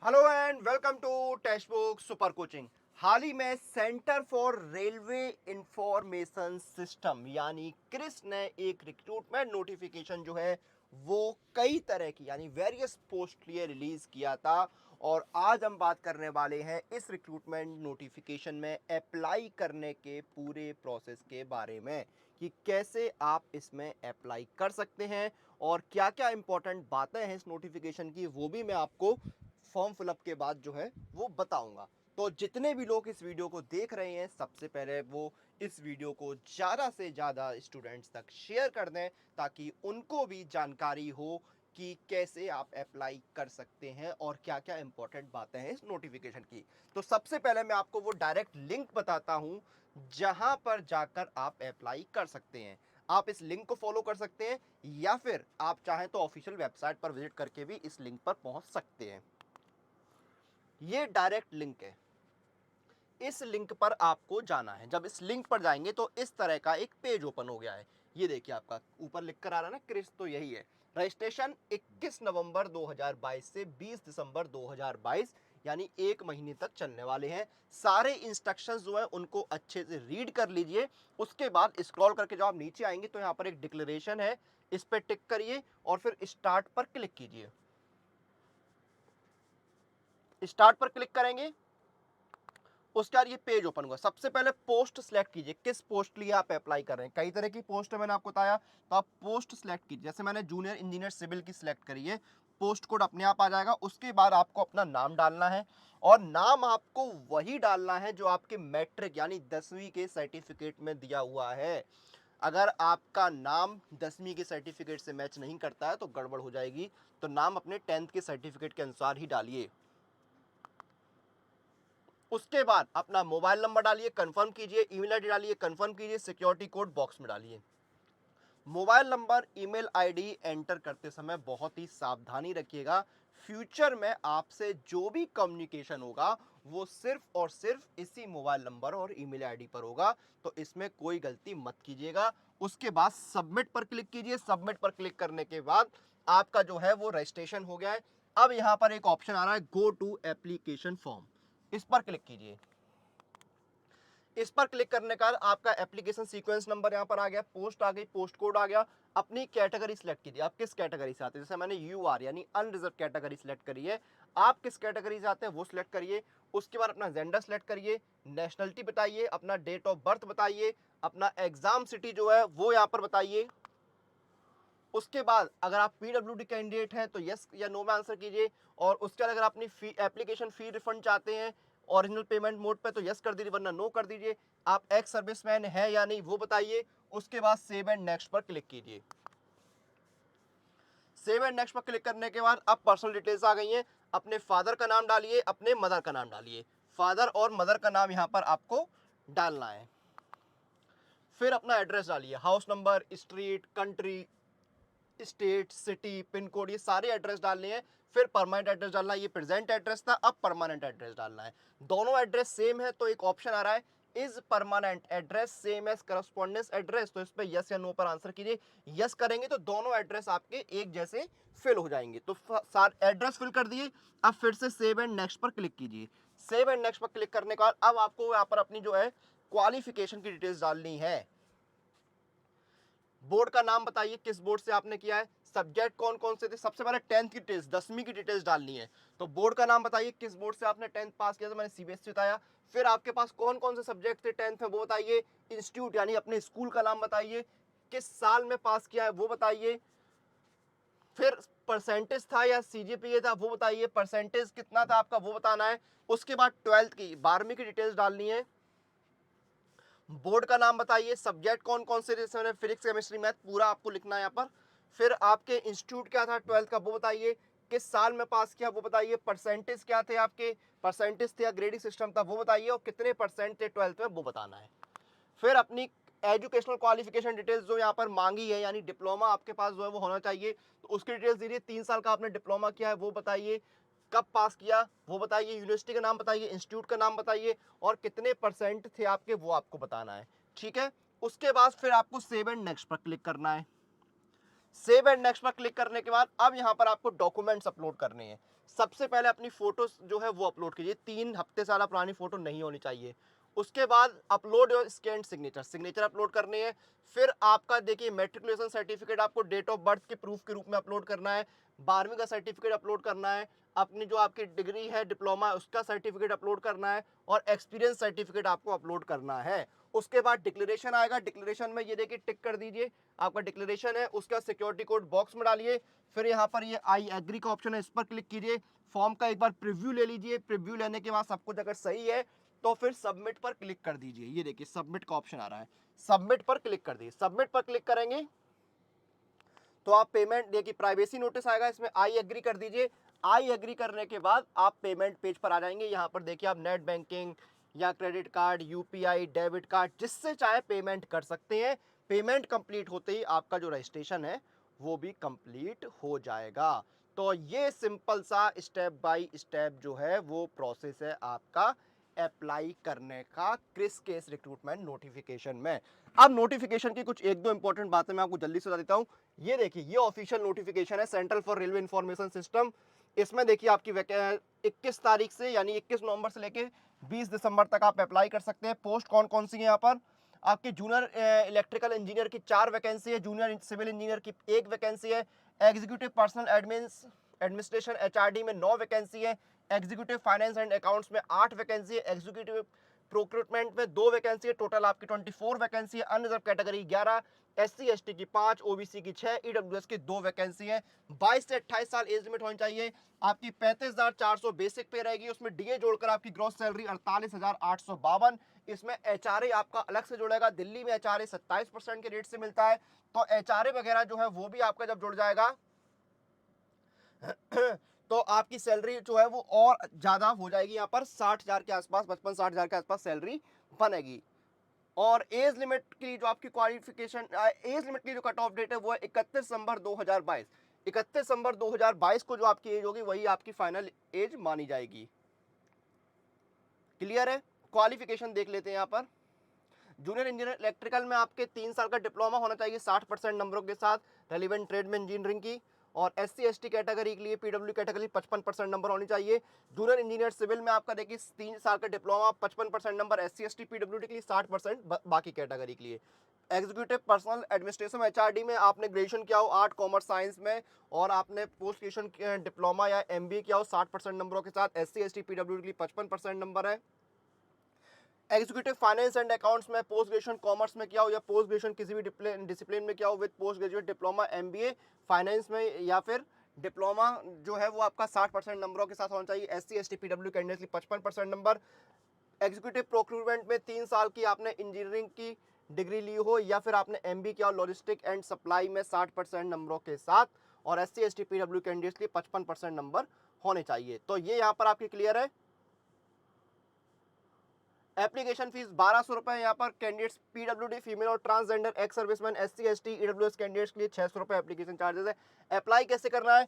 Hello and welcome to text book super coaching. हाल ही में centre for railway information system यानी CRIS ने एक रिक्रूटमेंट नोटिफिकेशन जो है वो कई तरह की यानी वेरियस पोस्ट लिए रिलीज किया था। और आज हम बात करने वाले हैं इस रिक्रूटमेंट नोटिफिकेशन में अप्लाई करने के पूरे प्रोसेस के बारे में कि कैसे आप इसमें अप्लाई कर सकते हैं और क्या क्या इंपॉर्टेंट बातें हैं इस नोटिफिकेशन की, वो भी मैं आपको फॉर्म फिलअप के बाद जो है वो बताऊंगा। तो जितने भी लोग इस वीडियो को देख रहे हैं सबसे पहले वो इस वीडियो को ज़्यादा से ज़्यादा स्टूडेंट्स तक शेयर कर दें ताकि उनको भी जानकारी हो कि कैसे आप अप्लाई कर सकते हैं और क्या क्या इंपॉर्टेंट बातें हैं इस नोटिफिकेशन की। तो सबसे पहले मैं आपको वो डायरेक्ट लिंक बताता हूँ जहां पर जाकर आप अप्लाई कर सकते हैं। आप इस लिंक को फॉलो कर सकते हैं या फिर आप चाहें तो ऑफिशियल वेबसाइट पर विजिट करके भी इस लिंक पर पहुंच सकते हैं। ये डायरेक्ट लिंक है, इस लिंक पर आपको जाना है। जब इस लिंक पर जाएंगे तो इस तरह का एक पेज ओपन हो गया है। ये देखिए आपका ऊपर लिख कर आ रहा है ना क्रिस, तो यही है। रजिस्ट्रेशन 21 नवंबर 2022 से 20 दिसंबर 2022 यानी एक महीने तक चलने वाले हैं। सारे इंस्ट्रक्शंस जो है उनको अच्छे से रीड कर लीजिए। उसके बाद स्क्रॉल करके जब आप नीचे आएंगे तो यहाँ पर एक डिक्लेरेशन है, इस पर टिक करिए और फिर स्टार्ट पर क्लिक कीजिए। स्टार्ट पर क्लिक करेंगे उसके बाद ये पेज ओपन होगा। सबसे पहले पोस्ट सिलेक्ट कीजिए, किस पोस्ट लिए आप अप्लाई कर रहे हैं। कई तरह की पोस्ट है, मैंने आपको बताया, तो आप पोस्ट सिलेक्ट कीजिए। जैसे मैंने जूनियर इंजीनियर सिविल की सिलेक्ट करी है, पोस्ट कोड अपने आप आ जाएगा। उसके बाद आपको अपना नाम डालना है और नाम आपको वही डालना है जो आपके मैट्रिक यानी 10वीं के सर्टिफिकेट में दिया हुआ है। अगर आपका नाम 10वीं के सर्टिफिकेट से मैच नहीं करता है तो गड़बड़ हो जाएगी। तो नाम अपने 10th के सर्टिफिकेट के अनुसार ही डालिए। उसके बाद अपना मोबाइल नंबर डालिए, कंफर्म कीजिए, ईमेल आईडी डालिए, कंफर्म कीजिए, सिक्योरिटी कोड बॉक्स में डालिए। Mobile number email ID enter करते समय बहुत ही सावधानी रखिएगा। फ्यूचर में आपसे जो भी कम्युनिकेशन होगा वो सिर्फ और सिर्फ इसी मोबाइल नंबर और ईमेल आईडी पर होगा, तो इसमें कोई गलती मत कीजिएगा। उसके बाद सबमिट पर क्लिक कीजिए। सबमिट पर क्लिक करने के बाद आपका जो है वो रजिस्ट्रेशन हो गया है। अब यहां पर एक ऑप्शन आ रहा है गो टू एप्लीकेशन फॉर्म, इस पर क्लिक कीजिए। इस पर क्लिक करने का आपका एप्लीकेशन सीक्वेंस नंबर यहाँ पर आ गया, पोस्ट आ गई, पोस्ट कोड आ गया। अपनी कैटेगरी सिलेक्ट कीजिए, आप किस कैटेगरी से आते हैं। जैसे मैंने यूआर यानी अनरिजर्व कैटेगरी सिलेक्ट करी है, आप किस कैटेगरी से आते हैं वो सिलेक्ट करिए। उसके बाद अपना जेंडर सिलेक्ट करिए, नेशनलिटी बताइए, अपना डेट ऑफ बर्थ बताइए, अपना एग्जाम सिटी जो है वो यहाँ पर बताइए। उसके बाद अगर आप पीडब्ल्यूडी कैंडिडेट हैं तो यस या नो में आंसर कीजिए। और उसके बाद अगर अपनी फी एप्लीकेशन फी रिफंड चाहते हैं ओरिजिनल पेमेंट मोड पे तो यस कर दीजिए वरना नो कर दीजिए। आप एक्स सर्विसमैन है या नहीं वो बताइए। उसके बाद सेव एंड नेक्स्ट पर क्लिक कीजिए। सेव एंड नेक्स्ट पर क्लिक करने के बाद अब पर्सनल डिटेल्स आ गई हैं। अपने फादर का नाम डालिए, अपने मदर का नाम डालिए। फादर और मदर का नाम यहाँ पर आपको डालना है। फिर अपना एड्रेस डालिए, house number, street, country, state, city, pin code, ये सारे एड्रेस डालने हैं। फिर परमानेंट एड्रेस डालना है। ये प्रेजेंट एड्रेस था, अब परमानेंट एड्रेस डालना है। दोनों एड्रेस सेम है तो एक ऑप्शन आ रहा है is permanent address same as correspondence address, तो इस पे यस या नो पर आंसर कीजिए। यस करेंगे तो दोनों एड्रेस आपके एक जैसे फिल हो जाएंगे। तो सारे एड्रेस फिल कर दिए। अब फिर से सेव एंड नेक्स्ट पर क्लिक कीजिए। सेव एंड नेक्स्ट पर क्लिक करने के बाद अब आपको यहाँ पर अपनी जो है क्वालिफिकेशन की डिटेल्स डालनी है। बोर्ड का नाम बताइए, किस बोर्ड से आपने किया है, सब्जेक्ट कौन कौन से थे। सबसे पहले 10th की डिटेल्स, 10वीं की डिटेल्स डालनी है। तो बोर्ड का नाम बताइए, किस बोर्ड से आपने 10th पास किया था, मैंने सीबीएसई बताया। फिर आपके पास कौन कौन से सब्जेक्ट थे 10th में वो बताइए। इंस्टीट्यूट यानी अपने स्कूल का नाम बताइए। किस साल में पास किया है वो बताइए। फिर परसेंटेज था या सीजीपीए था वो बताइए। परसेंटेज कितना था आपका वो बताना है। उसके बाद 12th की 12वीं की डिटेल्स डालनी है। बोर्ड का नाम बताइए, सब्जेक्ट कौन कौन से, जैसे मैंने फिजिक्स केमिस्ट्री मैथ पूरा आपको लिखना है यहाँ पर। फिर आपके इंस्टीट्यूट क्या था 12th का वो बताइए। किस साल में पास किया वो बताइए। परसेंटेज क्या थे आपके, परसेंटेज थे या ग्रेडिंग सिस्टम था वो बताइए। और कितने परसेंट थे 12th में वो बताना है। फिर अपनी एजुकेशनल क्वालिफिकेशन डिटेल्स जो यहाँ पर मांगी है यानी डिप्लोमा आपके पास जो है वो होना चाहिए, तो उसकी डिटेल्स दीजिए। 3 साल का आपने डिप्लोमा किया है वो बताइए। कब पास किया वो बताइए। यूनिवर्सिटी का नाम बताइए, इंस्टीट्यूट का नाम बताइए और कितने परसेंट थे आपके वो आपको बताना है। ठीक है। उसके बाद फिर आपको सेव एंड नेक्स्ट पर क्लिक करना है। सेव एंड नेक्स्ट पर क्लिक करने के बाद अब यहाँ पर आपको डॉक्यूमेंट्स अपलोड करने हैं। सबसे पहले अपनी फोटोज जो है वो अपलोड कीजिए, 3 हफ्ते से ज़्यादा पुरानी फोटो नहीं होनी चाहिए। उसके बाद upload your scan signature, signature upload करनी है। फिर आपका देखिए मेट्रिकुलेशन सर्टिफिकेट आपको डेट ऑफ बर्थ के प्रूफ के रूप में अपलोड करना है, 12वीं का सर्टिफिकेट अपलोड करना है, अपनी जो आपकी डिग्री है डिप्लोमा उसका सर्टिफिकेट अपलोड करना है, और एक्सपीरियंस सर्टिफिकेट आपको अपलोड करना है। उसके बाद डिक्लेरेशन आएगा, डिक्लेरेशन में ये देखिए टिक कर दीजिए, आपका डिक्लेरेशन है, उसका सिक्योरिटी कोड बॉक्स में डालिए। फिर यहाँ पर ये आई एग्री का ऑप्शन है, इस पर क्लिक कीजिए। फॉर्म का एक बार प्रीव्यू ले लीजिए, प्रीव्यू लेने के बाद सब कुछ अगर सही है तो फिर सबमिट पर क्लिक कर दीजिए। ये देखिए सबमिट का ऑप्शन आ रहा है, सबमिट पर क्लिक कर दीजिए। सबमिट पर क्लिक करेंगे तो आप पेमेंट देखिए, प्राइवेसी नोटिस आएगा, इसमें आई एग्री कर दीजिए। आई एग्री करने के बाद आप पेमेंट पेज पर आ जाएंगे। यहाँ पर देखिए आप नेट बैंकिंग या credit card, UPI, debit card, जिससे चाहे पेमेंट कर सकते हैं। पेमेंट कंप्लीट होते ही आपका जो रजिस्ट्रेशन है वो भी कंप्लीट हो जाएगा। तो ये सिंपल सा स्टेप बाय स्टेप जो है वो प्रोसेस है आपका अप्लाई करने का क्रिस केस रिक्रूटमेंट नोटिफिकेशन में। अब नोटिफिकेशन की कुछ एक दो इंपॉर्टेंट बातें मैं आपको जल्दी से बता देता हूँ। ये देखिए ये ऑफिशियल नोटिफिकेशन है central for railway information system. इसमें देखिए आपकी 21 तारीख से यानी 21 नवंबर से लेके 20 दिसंबर तक आप अप्लाई कर सकते हैं। पोस्ट कौन कौन सी है यहाँ पर, आपके जूनियर इलेक्ट्रिकल इंजीनियर की 4 वैकेंसी है, जूनियर सिविल इंजीनियर की 1 वैकेंसी है, एग्जीक्यूटिव पर्सनल एडमिनिस्ट्रेशन एचआरडी में 9 वैकेंसी है, एग्जीक्यूटिव फाइनेंस एंड अकाउंट्स में 8 वैकेंसी है, एग्जीक्यूटिव प्रोक्रूटमेंट में 2 वैकेंसी है, टोटल आपकी 24 वैकेंसी है। अनरिजर्व कैटेगरी 11, एससी एसटी की 5, ओबीसी की 6, ईडब्ल्यूएस की 2 वैकेंसी है। 22 से 28 साल एज लिमिट होनी चाहिए। आपकी 35,400 बेसिक पे रहेगी, उसमें डीए जोड़कर आपकी ग्रॉस सैलरी 48,852। इसमें एचआरए आपका अलग से जुड़ेगा, दिल्ली में एचआरए 27% के रेट से मिलता है। तो एचआरए वगैरह जो है वो भी आपका जब जुड़ जाएगा तो आपकी सैलरी जो है वो और ज्यादा हो जाएगी। यहाँ पर 60,000 के आसपास, 55-60,000 के आसपास सैलरी बनेगी। और एज लिमिट की जो आपकी क्वालिफिकेशन, एज लिमिट की जो कट ऑफ डेट है वो है 31 दिसंबर 2022। 31 दिसंबर 2022 को जो आपकी एज होगी वही आपकी फाइनल एज मानी जाएगी। क्लियर है? क्वालिफिकेशन देख लेते हैं यहाँ पर। जूनियर इंजीनियर इलेक्ट्रिकल में आपके 3 साल का डिप्लोमा होना चाहिए 60% नंबरों के साथ रेलिवेंट ट्रेड में इंजीनियरिंग की। और एससी एसटी कैटेगरी के लिए, पीडब्ल्यू कैटेगरी 55% नंबर होनी चाहिए। जूनियर इंजीनियर सिविल में आपका देखिए 3 साल का diploma 55% number, SC ST PWD के लिए 60%, बाकी कैटेगरी के लिए। एग्जीक्यूटिव पर्सनल एडमिनिस्ट्रेशन एचआरडी में आपने ग्रेजुएशन किया हो आर्ट कॉमर्स साइंस में, और आपने पोस्ट ग्रेजुएशन डिप्लोमा या एमबीए किया हो 60% नंबरों के साथ, एससी एसटी पीडब्ल्यूडी के लिए 55% नंबर है। एग्जीक्यूटिव फाइनेंस एंड अकाउंट्स में पोस्ट ग्रेजुएशन कॉमर्स में किया हो या पोस्ट ग्रेजुएशन किसी भी डिसिप्लिन में किया हो with post graduate diploma MBA finance में, या फिर डिप्लोमा जो है वो आपका 60% नंबरों के साथ होना चाहिए। एससी एसटी पीडब्ल्यू कैंडिडेट 55% नंबर। एग्जीक्यूटिव प्रोक्यूरमेंट में 3 साल की आपने इंजीनियरिंग की डिग्री ली हो या फिर आपने एमबी किया हो लॉजिस्टिक एंड सप्लाई में 60% नंबरों के साथ, और एससी एसटी पीडब्ल्यू कैंडिडेट्स के लिए 55% नंबर होने चाहिए। तो ये यहाँ पर आपकी क्लियर है। एप्लीकेशन फीस 1200 रुपए यहाँ पर कैंडिडेट्स पीडब्ल्यूडी फीमेल और transgender ex serviceman SC ST EWS candidates के लिए 600 रुपए एप्लीकेशन चार्जेस है। अप्लाई कैसे करना है,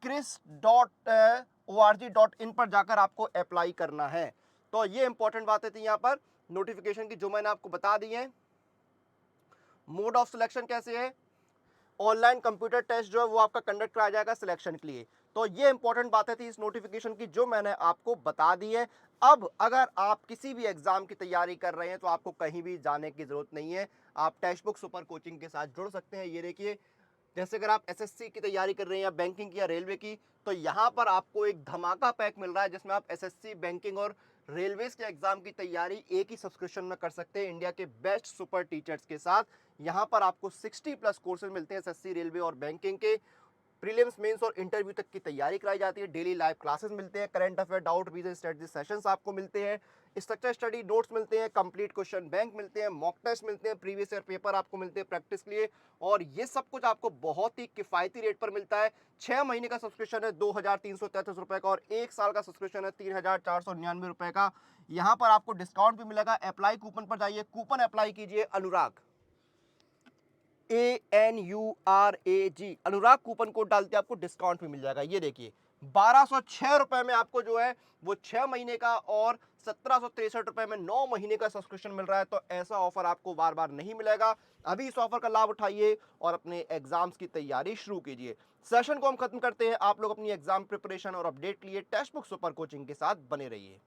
chris.org.in पर जाकर आपको अप्लाई करना है। तो ये इंपॉर्टेंट बातें थी यहाँ पर नोटिफिकेशन की जो मैंने आपको बता दी है। मोड ऑफ सिलेक्शन कैसे है, ऑनलाइन कंप्यूटर टेस्ट जो है वो आपका कंडक्ट कराया जाएगा सिलेक्शन के लिए। तो ये इंपॉर्टेंट बातें थी इस नोटिफिकेशन की जो मैंने आपको बता दी है। अब अगर आप किसी भी एग्जाम की तैयारी कर रहे हैं तो आपको कहीं भी जाने की जरूरत नहीं है, आप टेक्स्ट बुक सुपर कोचिंग के साथ जुड़ सकते हैं। ये देखिए, जैसे अगर आप एसएससी की तैयारी कर रहे हैं या बैंकिंग की या रेलवे की, तो यहाँ पर आपको एक धमाका पैक मिल रहा है जिसमें आप एसएससी, बैंकिंग और रेलवेज के एग्जाम की तैयारी एक ही सब्सक्रिप्शन में कर सकते हैं इंडिया के बेस्ट सुपर टीचर्स के साथ। यहाँ पर आपको 60+ कोर्सेज मिलते हैं एसएससी, रेलवे और बैंकिंग के। प्रीलिम्स, मेंस और इंटरव्यू तक की तैयारी कराई जाती है। डेली लाइव क्लासेस मिलते हैं, current affair, doubt vision strategy sessions आपको मिलते हैं, स्ट्रक्चर स्टडी नोट्स मिलते हैं, कंप्लीट क्वेश्चन बैंक मिलते हैं, मॉक टेस्ट मिलते हैं, प्रीवियस ईयर पेपर आपको मिलते हैं प्रैक्टिस के लिए। और ये सब कुछ आपको बहुत ही किफायती रेट पर मिलता है। 6 महीने का सब्सक्रिप्शन है 2,333 रुपए का, और 1 साल का सब्सक्रिप्शन है 3,499 रुपए का। यहाँ पर आपको डिस्काउंट भी मिलेगा। अप्लाई कूपन पर जाइए, कूपन अप्लाई कीजिए अनुराग, ANURAG, अनुराग कूपन कोड डालते आपको डिस्काउंट भी मिल जाएगा। ये देखिए ₹1206 में आपको जो है वो 6 महीने का और ₹1763 में 9 महीने का सब्सक्रिप्शन मिल रहा है। तो ऐसा ऑफर आपको बार-बार नहीं मिलेगा। अभी इस ऑफर का लाभ उठाइए और अपने एग्जाम्स की तैयारी शुरू कीजिए। सेशन को हम खत्म करते हैं। आप लोग अपनी एग्जाम प्रिपरेशन और अपडेट के लिए टेक्स्ट बुक सुपर कोचिंग के साथ बने रहिए।